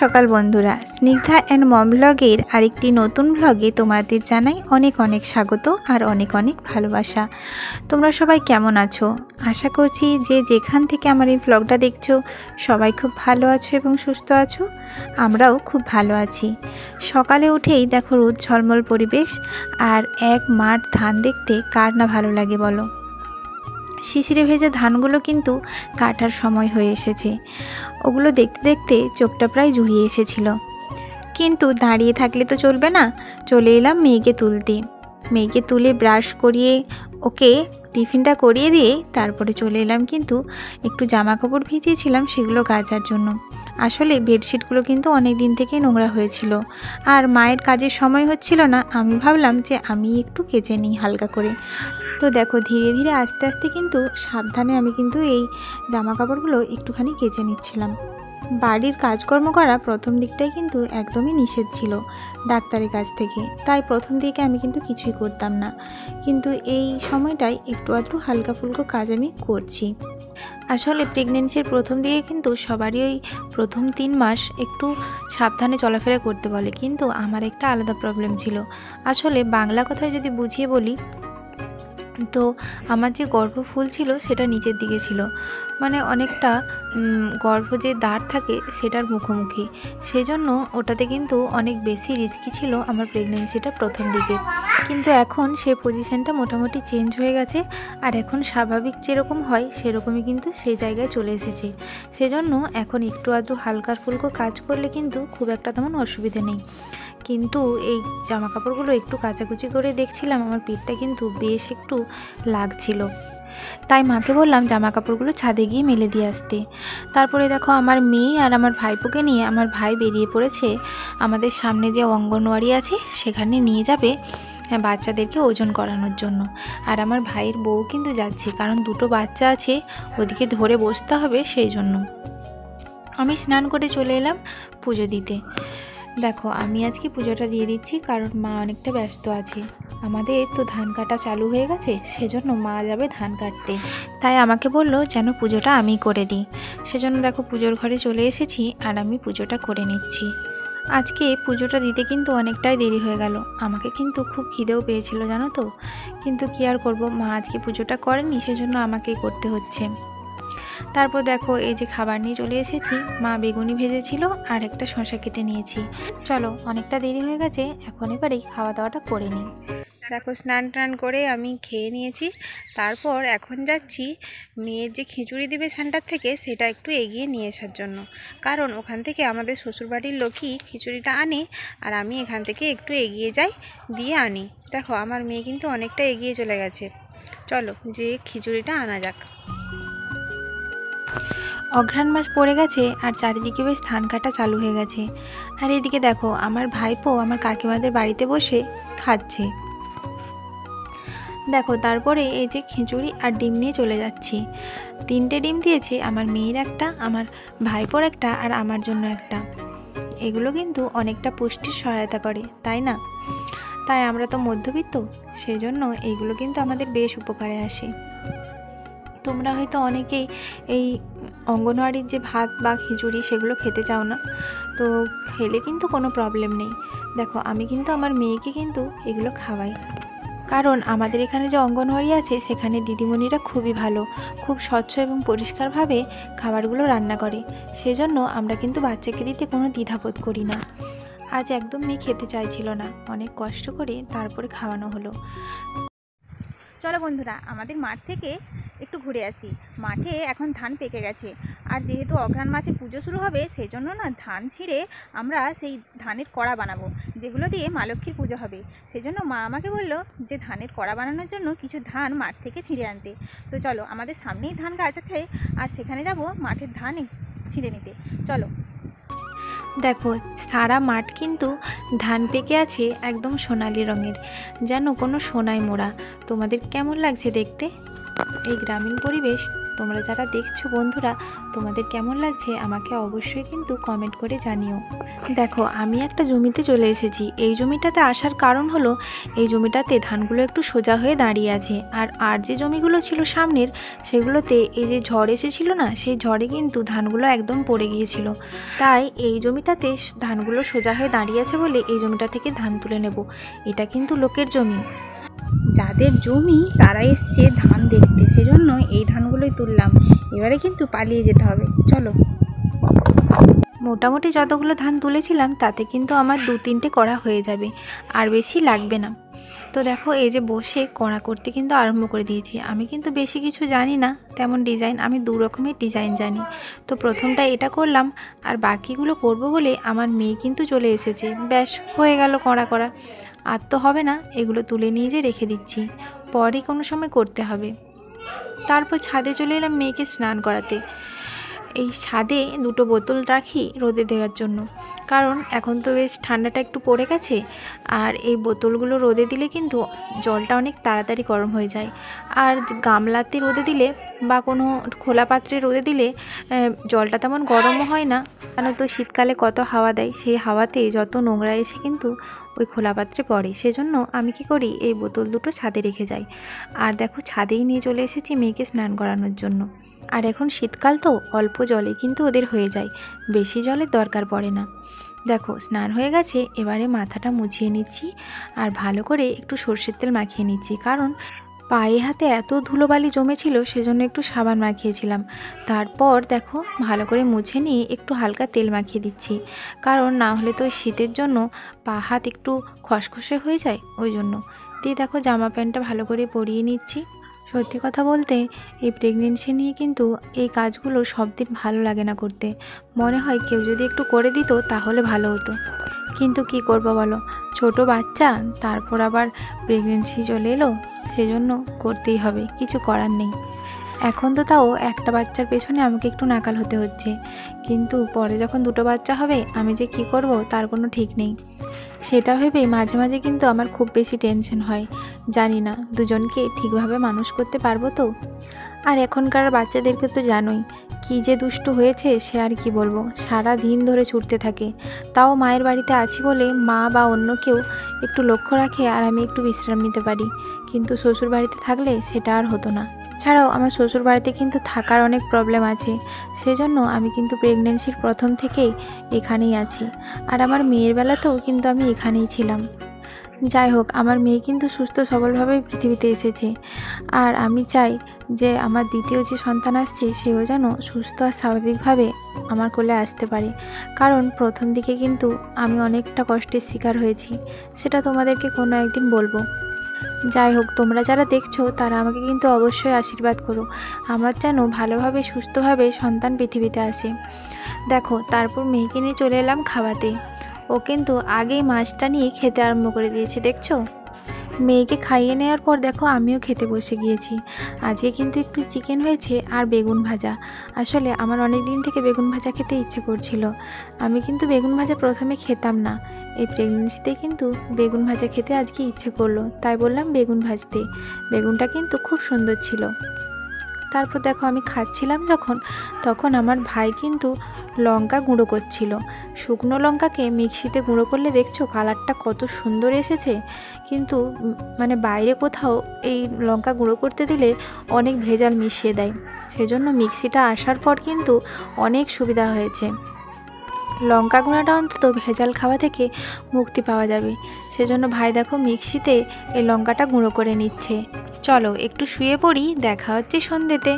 সকাল বন্ধুরা, Snigdha and mom ব্লগের আরেকটি নতুন ব্লগে তোমাদের জানাই অনেক অনেক স্বাগত আর অনেক অনেক ভালোবাসা। তোমরা সবাই কেমন আছো? আশা করছি যে যেখান থেকে আমার এই ব্লগটা দেখছো সবাই খুব ভালো আছো এবং সুস্থ আছো। আমরাও খুব ভালো আছি। সকালে উঠেই দেখো রোদ ঝলমল পরিবেশ আর এক মাঠ ধান দেখতে কার না ভালো লাগে বলো। শিশিরে ভেজা ধানগুলো কিন্তু কাটার সময় হয়ে এসেছে। ওগুলো দেখতে দেখতে চোখটা প্রায় জুড়িয়ে এসেছিল, কিন্তু দাঁড়িয়ে থাকলে তো চলবে না। চলে এলাম মেয়েকে তুলতে। মেয়েকে তুলে ব্রাশ করিয়ে ওকে টিফিনটা করিয়ে দিয়ে তারপরে চলে এলাম কিন্তু একটু জামা কাপড় ভিজিয়েছিলাম সেগুলো কাচার জন্য। আসলে বেডশিটগুলো কিন্তু অনেক দিন থেকে নোংরা হয়েছিল আর মায়ের কাজের সময় হচ্ছিল না। আমি ভাবলাম যে আমি একটু কেচে নিই হালকা করে। তো দেখো ধীরে ধীরে আস্তে আস্তে কিন্তু সাবধানে আমি কিন্তু এই জামা কাপড়গুলো একটুখানি কেচে নিচ্ছিলাম। বাড়ির কাজকর্ম করা প্রথম দিকটাই কিন্তু একদমই নিষেধ ছিল ডাক্তারের কাছ থেকে, তাই প্রথম দিকে আমি কিন্তু কিছুই করতাম না, কিন্তু এই সময়টায় একটু আধটু হালকা ফুলকো কাজ আমি করছি। আসলে প্রেগনেন্সির প্রথম দিকে কিন্তু সবারই ওই প্রথম 3 মাস একটু সাবধানে চলাফেরা করতে বলে, কিন্তু আমার একটা আলাদা প্রবলেম ছিল। আসলে বাংলা কথায় যদি বুঝিয়ে বলি তো আমার যে গর্ভফুল ছিল সেটা নিচের দিকে ছিল, মানে অনেকটা গর্ভ যে দ্বার থাকে সেটার মুখোমুখি, সেজন্য ওটাতে কিন্তু অনেক বেশি রিস্কি ছিল আমার প্রেগনেন্সিটা প্রথম দিকে। কিন্তু এখন সেই পজিশনটা মোটামুটি চেঞ্জ হয়ে গেছে আর এখন স্বাভাবিক যেরকম হয় সেরকমই কিন্তু সেই জায়গায় চলে এসেছে। সেজন্য এখন একটু আধটু হালকা ফুলকো কাজ করলে কিন্তু খুব একটা তেমন অসুবিধে নেই। কিন্তু এই জামা কাপড়গুলো একটু কাচাকুচি করে দেখছিলাম আমার পিঠটা কিন্তু বেশ একটু লাগছিল, তাই মাকে বললাম জামা কাপড়গুলো ছাদে গিয়ে মেলে দিয়ে আসতে। তারপরে দেখো আমার মেয়ে আর আমার ভাইপোকে নিয়ে আমার ভাই বেরিয়ে পড়েছে আমাদের সামনে যে অঙ্গনওয়াড়ি আছে সেখানে নিয়ে যাবে বাচ্চাদেরকে ওজন করানোর জন্য। আর আমার ভাইয়ের বউ কিন্তু যাচ্ছে, কারণ দুটো বাচ্চা আছে ওদিকে ধরে বসতে হবে, সেই জন্য। আমি স্নান করে চলে এলাম পুজো দিতে। দেখো আমি আজকে পুজোটা দিয়ে দিচ্ছি কারণ মা অনেকটা ব্যস্ত আছে। আমাদের তো ধান কাটা চালু হয়ে গেছে, সেজন্য মা যাবে ধান কাটতে, তাই আমাকে বলল যেন পুজোটা আমি করে দিই। সেজন্য দেখো পুজোর ঘরে চলে এসেছি আর আমি পুজোটা করে নিচ্ছি। আজকে পুজোটা দিতে কিন্তু অনেকটাই দেরি হয়ে গেল। আমাকে কিন্তু খুব খিদেও পেয়েছিল জানো তো, কিন্তু কি আর করব, মা আজকে পুজোটা করেনি সেজন্য আমাকেই করতে হচ্ছে। তারপর দেখো এই যে খাবার নিয়ে চলে এসেছি। মা বেগুনি ভেজেছিল আর একটা শসা কেটে নিয়েছি। চলো অনেকটা দেরি হয়ে গেছে, এখন এবারেই খাওয়া দাওয়াটা করে নিই। দেখো স্নান টান করে আমি খেয়ে নিয়েছি। তারপর এখন যাচ্ছি মেয়ের যে খিচুড়ি দিবে সেন্টার থেকে সেটা একটু এগিয়ে নিয়ে আসার জন্য, কারণ ওখান থেকে আমাদের শ্বশুরবাড়ির লোকই খিচুড়িটা আনে আর আমি এখান থেকে একটু এগিয়ে যাই, দিয়ে আনি। দেখো আমার মেয়ে কিন্তু অনেকটা এগিয়ে চলে গেছে। চলো যে খিচুড়িটা আনা যাক। অঘ্রাণ মাস পড়ে গেছে আর চারিদিকে বেশ ধান কাটা চালু হয়ে গেছে। আর এদিকে দেখো আমার ভাইপো আমার কাকিমাদের বাড়িতে বসে খাচ্ছে। দেখো তারপরে এই যে খিচুড়ি আর ডিম নিয়ে চলে যাচ্ছি। 3টে ডিম দিয়েছে, আমার মেয়ের একটা, আমার ভাইপোর একটা আর আমার জন্য একটা। এগুলো কিন্তু অনেকটা পুষ্টির সহায়তা করে, তাই না? তাই আমরা তো মধ্যবিত্ত, সেজন্য এইগুলো কিন্তু আমাদের বেশ উপকারে আসে। তোমরা হয়তো অনেকেই এই অঙ্গনওয়াড়ির যে ভাত বা খিচুড়ি সেগুলো খেতে চাও না, তো খেলে কিন্তু কোনো প্রবলেম নেই। দেখো আমি কিন্তু আমার মেয়েকে কিন্তু এগুলো খাওয়াই, কারণ আমাদের এখানে যে অঙ্গনওয়াড়ি আছে সেখানে দিদিমণিরা খুবই ভালো, খুব স্বচ্ছ এবং পরিষ্কারভাবে খাবারগুলো রান্না করে। সেজন্য আমরা কিন্তু বাচ্চাকে দিতে কোনো দ্বিধাবোধ করি না। আজ একদম মেয়ে খেতে চাইছিল না, অনেক কষ্ট করে তারপরে খাওয়ানো হলো। চলো বন্ধুরা আমাদের মাঠ থেকে একটু ঘুরে আসি। মাঠে এখন ধান পেকে গেছে, আর যেহেতু অঘ্রাণ মাসে পুজো শুরু হবে সেই জন্য না ধান ছিঁড়ে আমরা সেই ধানের কড়া বানাবো, যেগুলো দিয়ে মা লক্ষ্মীর পুজো হবে। সেজন্য মা আমাকে বললো যে ধানের কড়া বানানোর জন্য কিছু ধান মাঠ থেকে ছিঁড়ে আনতে। তো চলো আমাদের সামনেই ধান গাছ আছে আর সেখানে যাব মাঠের ধান ছিঁড়ে নিতে। চলো। দেখো সারা মাঠ কিন্তু ধান পেকে আছে একদম সোনালি রঙের, যেন কোনো সোনায় মোড়া। তোমাদের কেমন লাগছে দেখতে? এই গ্রামীণ পরিবেশ তোমরা যারা দেখছো বন্ধুরা, তোমাদের কেমন লাগছে আমাকে অবশ্যই কিন্তু কমেন্ট করে জানিও। দেখো আমি একটা জমিতে চলে এসেছি। এই জমিটাতে আসার কারণ হলো এই জমিটাতে ধানগুলো একটু সোজা হয়ে দাঁড়িয়ে আছে, আর যে জমিগুলো ছিল সামনের সেগুলোতে এই যে ঝড় এসেছিল না, সেই ঝড়ে কিন্তু ধানগুলো একদম পড়ে গিয়েছিল। তাই এই জমিটাতে ধানগুলো সোজা হয়ে দাঁড়িয়ে আছে বলে এই জমিটা থেকে ধান তুলে নেব। এটা কিন্তু লোকের জমি, যাদের জমি তারা এসছে ধান দেখতে, সেজন্য এই ধানগুলোই তুললাম। এবারে কিন্তু পালিয়ে যেতে হবে, চলো। মোটামুটি যতগুলো ধান তুলেছিলাম তাতে কিন্তু আমার 2-3টে কড়া হয়ে যাবে, আর বেশি লাগবে না। তো দেখো এই যে বসে কড়া করতে কিন্তু আরম্ভ করে দিয়েছি। আমি কিন্তু বেশি কিছু জানি না তেমন ডিজাইন, আমি 2 রকমের ডিজাইন জানি। তো প্রথমটা এটা করলাম, আর বাকিগুলো করব বলে আমার মেয়ে কিন্তু চলে এসেছে। ব্যাস হয়ে গেল কড়া করা। আর তো হবে না, এগুলো তুলে নিয়ে যে রেখে দিচ্ছি, পরে কোনো সময় করতে হবে। তারপর ছাদে চলে এলাম মেয়েকে স্নান করাতে। এই ছাদে 2টো বোতল রাখি রোদে দেওয়ার জন্য, কারণ এখন তো বেশ ঠান্ডাটা একটু পড়ে গেছে, আর এই বোতলগুলো রোদে দিলে কিন্তু জলটা অনেক তাড়াতাড়ি গরম হয়ে যায়। আর গামলাতে রোদে দিলে বা কোনো খোলা পাত্রে রোদে দিলে জলটা তেমন গরমও হয় না, কেন তো শীতকালে কত হাওয়া দেয়, সেই হাওয়াতে যত নোংরা এসে কিন্তু ওই খোলা পাত্রে পড়ে। সেজন্য আমি কি করি, এই বোতল 2টো ছাদে রেখে যাই। আর দেখো ছাদেই নিয়ে চলে এসেছি মেয়েকে স্নান করানোর জন্য। আর এখন শীতকাল তো অল্প জলে কিন্তু ওদের হয়ে যায়, বেশি জলের দরকার পড়ে না। দেখো স্নান হয়ে গেছে, এবারে মাথাটা মুছিয়ে নিচ্ছি আর ভালো করে একটু সর্ষের তেল মাখিয়ে নিচ্ছি, কারণ পায়ে হাতে এত ধুলোবালি জমেছিল সেজন্য একটু সাবান মাখিয়েছিলাম। তারপর দেখো ভালো করে মুছে নিয়ে একটু হালকা তেল মাখিয়ে দিচ্ছি, কারণ না হলে তো শীতের জন্য পা হাত একটু খসখসে হয়ে যায়, ওই জন্য। দিয়ে দেখো জামা প্যান্টটা ভালো করে পরিয়ে নিচ্ছি। সত্যি কথা বলতে এই প্রেগনেন্সি নিয়ে কিন্তু এই কাজগুলো সব দিন ভালো লাগে না করতে, মনে হয় কেউ যদি একটু করে দিত তাহলে ভালো হতো। কিন্তু কি করব বলো, ছোট বাচ্চা, তারপর আবার প্রেগনেন্সি চলে এলো, সেজন্য করতেই হবে, কিছু করার নেই। এখন তো তাও একটা বাচ্চার পেছনে আমাকে একটু নাকাল হতে হচ্ছে, কিন্তু পরে যখন 2টো বাচ্চা হবে আমি যে কি করব তার কোনো ঠিক নেই। সেটা ভেবেই মাঝে মাঝে কিন্তু আমার খুব বেশি টেনশন হয়, জানি না দুজনকে ঠিকভাবে মানুষ করতে পারবো তো। আর এখনকার বাচ্চাদেরকে তো জানোই কি যে দুষ্টু হয়েছে, সে আর কি বলবো, সারা দিন ধরে ছুটতে থাকে। তাও মায়ের বাড়িতে আছি বলে মা বা অন্য কেউ একটু লক্ষ্য রাখে আর আমি একটু বিশ্রাম নিতে পারি, কিন্তু শ্বশুর বাড়িতে থাকলে সেটা আর হতো না। ছাড়াও আমার শ্বশুর বাড়িতে কিন্তু থাকার অনেক প্রবলেম আছে, সেজন্য আমি কিন্তু প্রেগনেন্সির প্রথম থেকেই এখানেই আছি। আর আমার মেয়ের বেলাতেও কিন্তু আমি এখানেই ছিলাম। যাই হোক, আমার মেয়ে কিন্তু সুস্থ সবলভাবেই পৃথিবীতে এসেছে, আর আমি চাই যে আমার দ্বিতীয় যে সন্তান আসছে সেও যেন সুস্থ আর স্বাভাবিকভাবে আমার কোলে আসতে পারে, কারণ প্রথম দিকে কিন্তু আমি অনেকটা কষ্টের শিকার হয়েছি, সেটা তোমাদেরকে কোনো একদিন বলবো। যাই হোক, তোমরা যারা দেখছো তারা আমাকে কিন্তু অবশ্যই আশীর্বাদ করো, আমার যেন ভালোভাবে সুস্থভাবে সন্তান পৃথিবীতে আসে। দেখো তারপর মেয়েকে নিয়ে চলে এলাম খাওয়াতে। ও কিন্তু আগেই মাছটা নিয়ে খেতে আরম্ভ করে দিয়েছে, দেখছো। মেয়েকে খাইয়ে নেওয়ার পর দেখো আমিও খেতে বসে গিয়েছি। আজকে কিন্তু একটু চিকেন হয়েছে আর বেগুন ভাজা। আসলে আমার অনেক দিন থেকে বেগুন ভাজা খেতে ইচ্ছে করছিল। আমি কিন্তু বেগুন ভাজা প্রথমে খেতাম না, এই প্রেগনেন্সিতে কিন্তু বেগুন ভাজা খেতে আজকে ইচ্ছে করলো, তাই বললাম বেগুন ভাজতে। বেগুনটা কিন্তু খুব সুন্দর ছিল। তারপর দেখো আমি খাচ্ছিলাম যখন, তখন আমার ভাই কিন্তু লঙ্কা গুঁড়ো করছিল। শুকনো লঙ্কাকে মিক্সিতে গুঁড়ো করলে দেখছো কালারটা কত সুন্দর এসেছে, কিন্তু মানে বাইরে কোথাও এই লঙ্কা গুঁড়ো করতে দিলে অনেক ভেজাল মিশিয়ে দেয়, সেজন্য মিক্সিটা আসার পর কিন্তু অনেক সুবিধা হয়েছে। লঙ্কা গুঁড়োটা অন্তত ভেজাল খাওয়া থেকে মুক্তি পাওয়া যাবে, সেজন্য ভাই দেখো মিক্সিতে এই লঙ্কাটা গুঁড়ো করে নিচ্ছে। চলো একটু শুয়ে পড়ি, দেখা হচ্ছে সন্ধ্যেতে।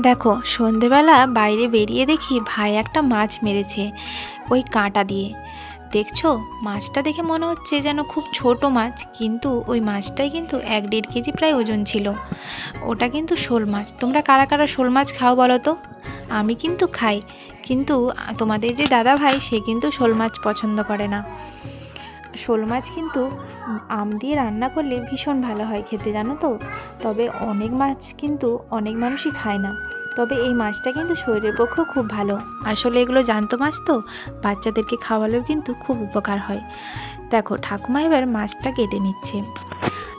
দেখো সন্ধেবেলা বাইরে বেরিয়ে দেখি ভাই একটা মাছ মেরেছে ওই কাঁটা দিয়ে। দেখছো মাছটা দেখে মনে হচ্ছে যেন খুব ছোট মাছ, কিন্তু ওই মাছটাই কিন্তু 1-1.5 কেজি প্রায় ওজন ছিল। ওটা কিন্তু শোল মাছ। তোমরা কারা কারা শোল মাছ খাও বলো তো? আমি কিন্তু খাই, কিন্তু তোমাদের যে দাদা ভাই সে কিন্তু শোল মাছ পছন্দ করে না। শোল মাছ কিন্তু আম দিয়ে রান্না করলে ভীষণ ভালো হয় খেতে, জানো তো। তবে অনেক মাছ কিন্তু অনেক মানুষই খায় না, তবে এই মাছটা কিন্তু শরীরের পক্ষেও খুব ভালো। আসলে এগুলো জ্যান্ত মাছ তো, বাচ্চাদেরকে খাওয়ালেও কিন্তু খুব উপকার হয়। দেখো ঠাকুমা এবার মাছটা কেটে নিচ্ছে।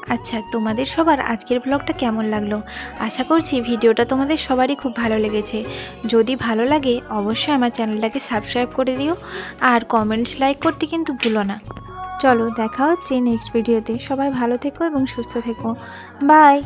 আচ্ছা, তোমাদের সবার আজকের ব্লগটা কেমন লাগলো? আশা করছি ভিডিওটা তোমাদের সবারই খুব ভালো লেগেছে। যদি ভালো লাগে অবশ্যই আমার চ্যানেলটাকে সাবস্ক্রাইব করে দিও, আর কমেন্টস লাইক করতে কিন্তু ভুলো না। চলো দেখা হচ্ছে নেক্সট ভিডিওতে। সবাই ভালো থেকো এবং সুস্থ থেকো। বাই।